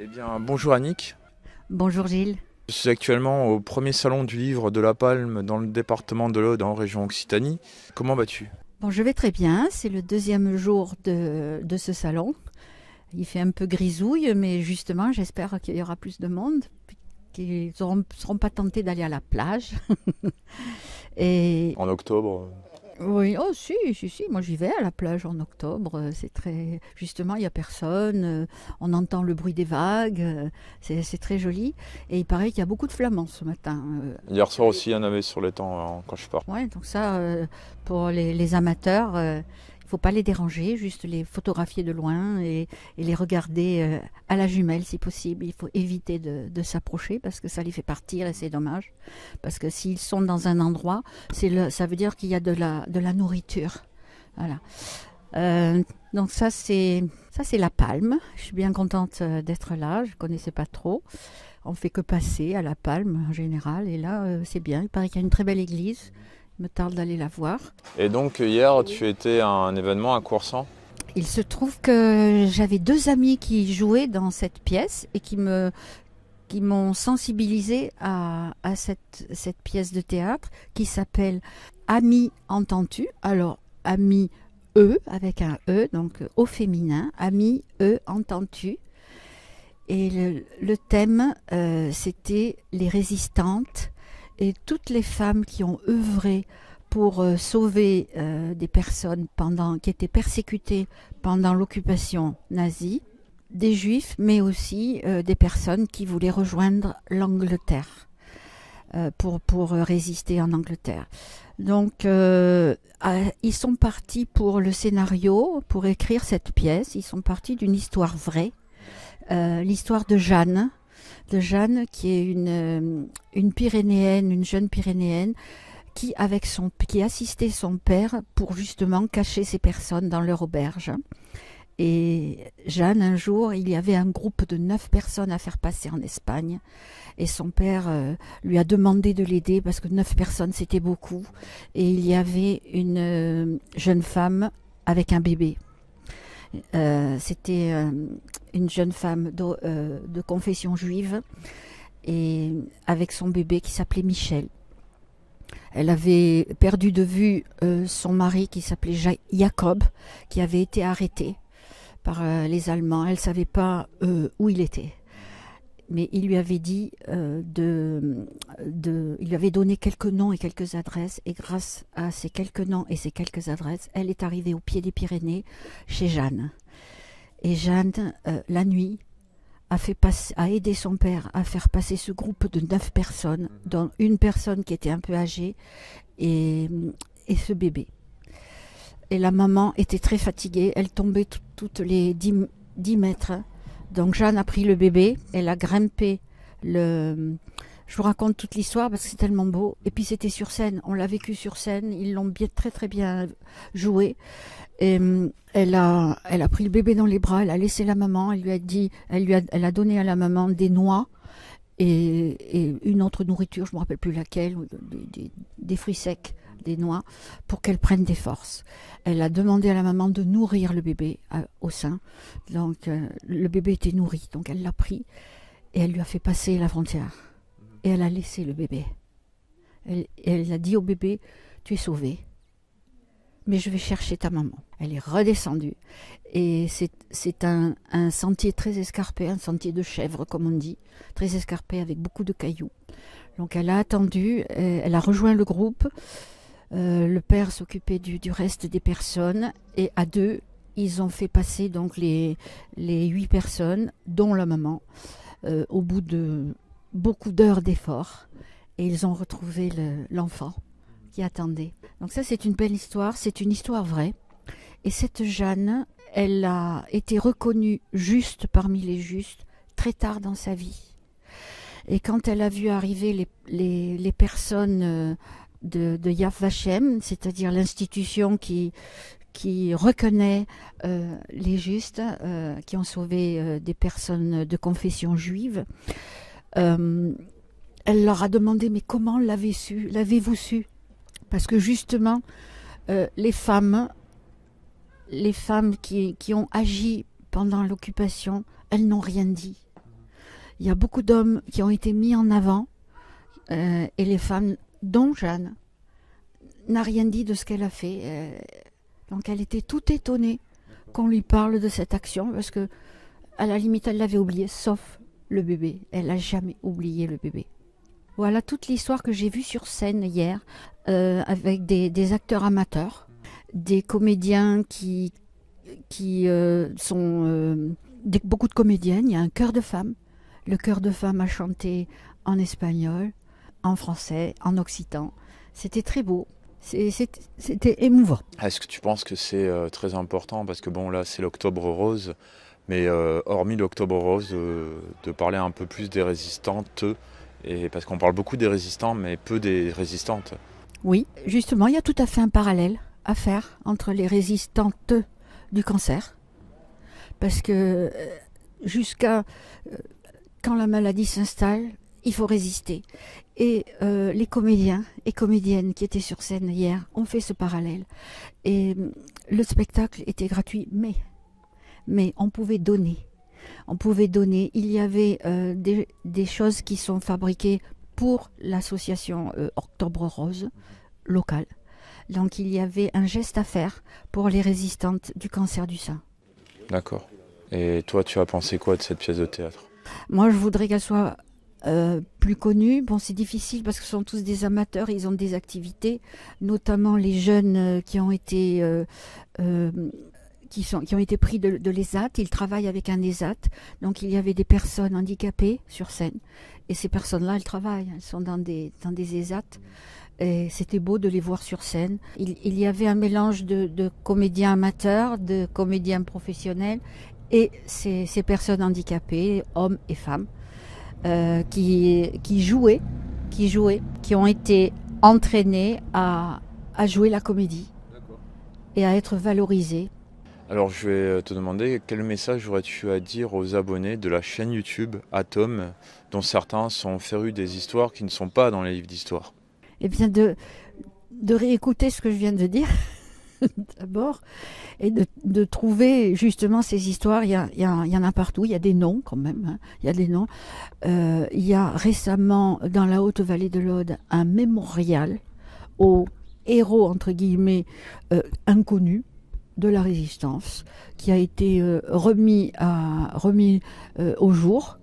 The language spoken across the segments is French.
Eh bien, bonjour Annick. Bonjour Gilles. Je suis actuellement au premier salon du livre de La Palme dans le département de l'Aude en région Occitanie. Comment vas-tu? Bon, je vais très bien. C'est le deuxième jour de ce salon. Il fait un peu grisouille, mais justement, j'espère qu'il y aura plus de monde, qu'ils ne seront pas tentés d'aller à la plage. Et En octobre. oui, oh si, moi j'y vais à la plage en octobre. C'est très, justement, il n'y a personne. On entend le bruit des vagues. C'est très joli. Et il paraît qu'il y a beaucoup de flamands ce matin. Hier soir aussi, il y en avait sur l'étang quand je pars. Ouais, donc ça, pour les amateurs, il faut pas les déranger, juste les photographier de loin et les regarder à la jumelle si possible. Il faut éviter de s'approcher parce que ça les fait partir et c'est dommage. Parce que s'ils sont dans un endroit, ça veut dire qu'il y a de la nourriture. Voilà. Donc ça c'est La Palme. Je suis bien contente d'être là. Je connaissais pas trop. On fait que passer à La Palme en général. Et là, c'est bien. Il paraît qu'il y a une très belle église. Il me tarde d'aller la voir. Et donc hier, tu étais à un événement à Coursan. Il se trouve que j'avais deux amis qui jouaient dans cette pièce et qui m'ont sensibilisée à cette pièce de théâtre qui s'appelle Amis entends-tu. Alors, Amis E avec un E, donc au féminin. Amis E entends-tu. Et le thème, c'était les résistantes et toutes les femmes qui ont œuvré pour sauver des personnes qui étaient persécutées pendant l'occupation nazie, des juifs, mais aussi des personnes qui voulaient rejoindre l'Angleterre pour résister en Angleterre. Donc, ils sont partis pour le scénario, pour écrire cette pièce. Ils sont partis d'une histoire vraie. L'histoire de Jeanne qui est une Pyrénéenne, une jeune Pyrénéenne qui assistait son père pour justement cacher ces personnes dans leur auberge. Et Jeanne, un jour, il y avait un groupe de 9 personnes à faire passer en Espagne et son père lui a demandé de l'aider parce que 9 personnes c'était beaucoup et il y avait une jeune femme avec un bébé. C'était une jeune femme de confession juive et avec son bébé qui s'appelait Michel. Elle avait perdu de vue son mari qui s'appelait Jacob, qui avait été arrêté par les Allemands. Elle ne savait pas où il était. Mais il lui avait dit il lui avait donné quelques noms et quelques adresses, et grâce à ces quelques noms et ces quelques adresses, elle est arrivée au pied des Pyrénées chez Jeanne. Et Jeanne, la nuit, a aidé son père à faire passer ce groupe de 9 personnes, dont une personne qui était un peu âgée, et ce bébé. Et la maman était très fatiguée, elle tombait toutes les 10 mètres. Donc Jeanne a pris le bébé, elle a grimpé je vous raconte toute l'histoire parce que c'est tellement beau. Et puis c'était sur scène, on l'a vécu sur scène, ils l'ont très très bien joué. Et elle a pris le bébé dans les bras, elle a laissé la maman, elle a donné à la maman des noix et une autre nourriture, je ne me rappelle plus laquelle, des fruits secs, des noix, pour qu'elle prenne des forces. Elle a demandé à la maman de nourrir le bébé au sein. Donc le bébé était nourri, donc elle l'a pris et elle lui a fait passer la frontière. Et elle a laissé le bébé. Elle a dit au bébé, tu es sauvé, mais je vais chercher ta maman. Elle est redescendue. Et c'est un sentier très escarpé, un sentier de chèvre, comme on dit, très escarpé avec beaucoup de cailloux. Donc elle a attendu, elle a rejoint le groupe. Le père s'occupait du reste des personnes. Et à deux, ils ont fait passer donc les 8 personnes, dont la maman, au bout de beaucoup d'heures d'efforts. Et ils ont retrouvé l'enfant qui attendait. Donc ça, c'est une belle histoire, c'est une histoire vraie. Et cette Jeanne, elle a été reconnue juste parmi les justes très tard dans sa vie. Et quand elle a vu arriver les personnes de Yad Vashem, c'est-à-dire l'institution qui reconnaît les justes, qui ont sauvé des personnes de confession juive, elle leur a demandé, mais comment l'avez-vous su? Parce que justement, les femmes qui ont agi pendant l'occupation, elles n'ont rien dit. Il y a beaucoup d'hommes qui ont été mis en avant et les femmes, dont Jeanne, n'a rien dit de ce qu'elle a fait. Donc elle était toute étonnée qu'on lui parle de cette action parce que à la limite elle l'avait oublié, sauf le bébé. Elle n'a jamais oublié le bébé. Voilà toute l'histoire que j'ai vue sur scène hier avec des acteurs amateurs, des comédiens qui sont beaucoup de comédiennes. Il y a un chœur de femmes. Le chœur de femmes a chanté en espagnol, en français, en occitan. C'était très beau. C'était émouvant. Est-ce que tu penses que c'est très important? Parce que bon, là, c'est l'Octobre Rose, mais hormis l'Octobre Rose, de parler un peu plus des résistantes, et parce qu'on parle beaucoup des résistants, mais peu des résistantes. Oui, justement, il y a tout à fait un parallèle à faire entre les résistantes du cancer. Parce que jusqu'à quand la maladie s'installe, il faut résister. Et les comédiens et comédiennes qui étaient sur scène hier ont fait ce parallèle. Et le spectacle était gratuit, mais on pouvait donner. On pouvait donner. Il y avait des choses qui sont fabriquées pour l'association Octobre Rose locale. Donc il y avait un geste à faire pour les résistantes du cancer du sein. D'accord. Et toi, tu as pensé quoi de cette pièce de théâtre? Moi, je voudrais qu'elle soit plus connus. Bon, c'est difficile parce que ce sont tous des amateurs, ils ont des activités, notamment les jeunes qui ont été qui ont été pris de l'ESAT. Ils travaillent avec un ESAT, donc il y avait des personnes handicapées sur scène. Et ces personnes-là, elles travaillent, elles sont dans des ESAT. Et c'était beau de les voir sur scène. Il y avait un mélange de comédiens amateurs, de comédiens professionnels et ces personnes handicapées, hommes et femmes. Qui jouaient, qui ont été entraînés à jouer la comédie. D'accord. Et à être valorisés. Alors je vais te demander quel message aurais-tu à dire aux abonnés de la chaîne YouTube Atome, dont certains sont férus des histoires qui ne sont pas dans les livres d'histoire? Eh bien de réécouter ce que je viens de dire d'abord et de trouver justement ces histoires. Il y en a partout, il y a des noms quand même, hein. Il y a des noms. Il y a récemment dans la Haute-Vallée de l'Aude un mémorial aux héros entre guillemets inconnus de la résistance qui a été remis au jour.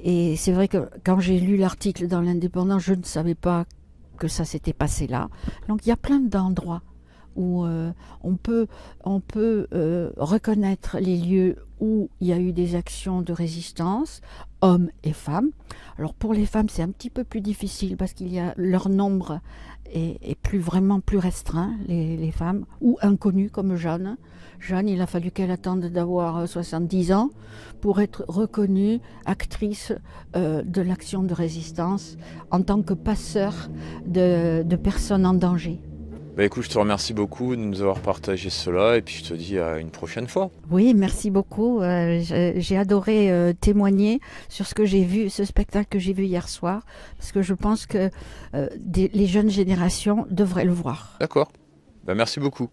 Et c'est vrai que quand j'ai lu l'article dans l'Indépendant, je ne savais pas que ça s'était passé là. Donc il y a plein d'endroits où on peut reconnaître les lieux où il y a eu des actions de résistance, hommes et femmes. Alors pour les femmes, c'est un petit peu plus difficile parce qu'il y a leur nombre est vraiment plus restreint, les femmes, ou inconnues comme Jeanne. Jeanne, il a fallu qu'elle attende d'avoir 70 ans pour être reconnue actrice de l'action de résistance en tant que passeur de personnes en danger. Bah écoute, je te remercie beaucoup de nous avoir partagé cela et puis je te dis à une prochaine fois. Oui, merci beaucoup. J'ai adoré témoigner sur ce que j'ai vu, ce spectacle que j'ai vu hier soir, parce que je pense que les jeunes générations devraient le voir. D'accord. Bah merci beaucoup.